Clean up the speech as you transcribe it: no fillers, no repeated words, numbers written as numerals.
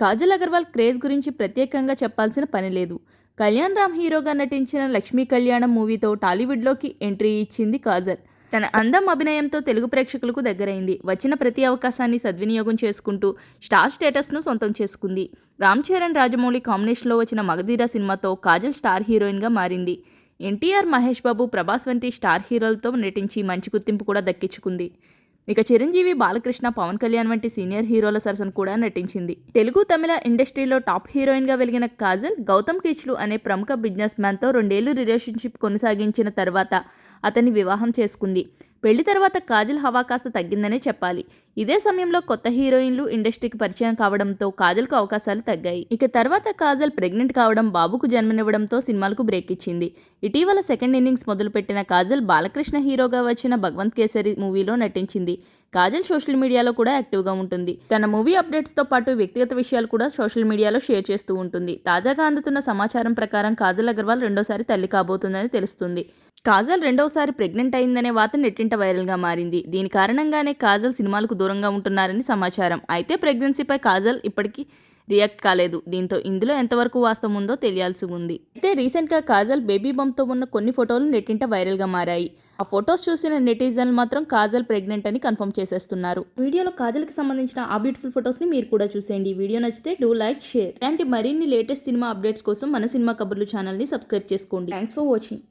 Kajal Agarwal craze గురించి ప్రత్యేకంగా చెప్పాల్సిన పని లేదు. కళ్యాణ్ రామ్ హీరోగా నటించిన లక్ష్మీ కళ్యాణం మూవీతో టాలీవుడ్లోకి ఎంట్రీ ఇచ్చింది కాజల్. తన అందం, అభినయంతో తెలుగు ప్రేక్షకులకు దగ్గరైంది. వచ్చిన ప్రతి అవకాశాన్ని సద్వినియోగం చేసుకుంటూ స్టార్ స్టేటస్ను సొంతం చేసుకుంది. రామ్ చరణ్, రాజమౌళి కాంబినేషన్లో వచ్చిన మగధీర సినిమాతో కాజల్ స్టార్ హీరోయిన్గా మారింది. ఎన్టీఆర్, మహేష్ బాబు, ప్రభాస్ వంటి స్టార్ హీరోలతో నటించి మంచి గుర్తింపు కూడా దక్కించుకుంది. ఇక చిరంజీవి, బాలకృష్ణ, పవన్ కళ్యాణ్ వంటి సీనియర్ హీరోల సరసన కూడా నటించింది. తెలుగు, తమిళ ఇండస్ట్రీలో టాప్ హీరోయిన్గా వెలిగిన కాజల్ గౌతమ్ కిచ్లు అనే ప్రముఖ బిజినెస్ మ్యాన్తో 2 ఏళ్లు రిలేషన్షిప్ కొనసాగించిన తర్వాత అతన్ని వివాహం చేసుకుంది. పెళ్లి తర్వాత కాజల్ హవా కాస్త తగ్గిందనే చెప్పాలి. ఇదే సమయంలో కొత్త హీరోయిన్లు ఇండస్ట్రీకి పరిచయం కావడంతో కాజల్కు అవకాశాలు తగ్గాయి. ఇక తర్వాత కాజల్ ప్రెగ్నెంట్ కావడం, బాబుకు జన్మనివ్వడంతో సినిమాలకు బ్రేక్ ఇచ్చింది. ఇటీవల సెకండ్ ఇన్నింగ్స్ మొదలుపెట్టిన కాజల్ బాలకృష్ణ హీరోగా వచ్చిన భగవంత్ కేసరి మూవీలో నటించింది. కాజల్ సోషల్ మీడియాలో కూడా యాక్టివ్గా ఉంటుంది. తన మూవీ అప్డేట్స్తో పాటు వ్యక్తిగత విషయాలు కూడా సోషల్ మీడియాలో షేర్ చేస్తూ ఉంటుంది. తాజాగా అందుతున్న సమాచారం ప్రకారం కాజల్ అగర్వాల్ రెండోసారి తల్లి కాబోతుందని తెలుస్తుంది. కాజల్ రెండవసారి ప్రెగ్నెంట్ అయిందనే వార్త నెట్టింట వైరల్గా మారింది. దీని కారణంగానే కాజల్ సినిమాలకు దూరంగా ఉంటున్నారని సమాచారం. అయితే ప్రెగ్నెన్సీపై కాజల్ ఇప్పటికీ రియాక్ట్ కాలేదు. దీంతో ఇందులో ఎంతవరకు వాస్తవం ఉందో తెలియాల్సి ఉంది. అయితే రీసెంట్గా కాజల్ బేబీ బంప్తో ఉన్న కొన్ని ఫోటోలు నెట్టింట వైరల్గా మారాయి. ఆ ఫొటోస్ చూసిన నెటిజన్లు మాత్రం కాజల్ ప్రెగ్నెంట్ అని కన్ఫర్మ్ చేసేస్తున్నారు. వీడియోలో కాజల్కి సంబంధించిన ఆ బ్యూటిఫుల్ ఫొటోస్ని మీరు కూడా చూసేయండి. ఈ వీడియో నచ్చితే డూ లైక్, షేర్. ఇలాంటి మరిన్ని లేటెస్ట్ సినిమా అప్డేట్స్ కోసం మన సినిమా కబుర్లు ఛానల్ని సబ్స్క్రైబ్ చేసుకోండి. Thanks for watching.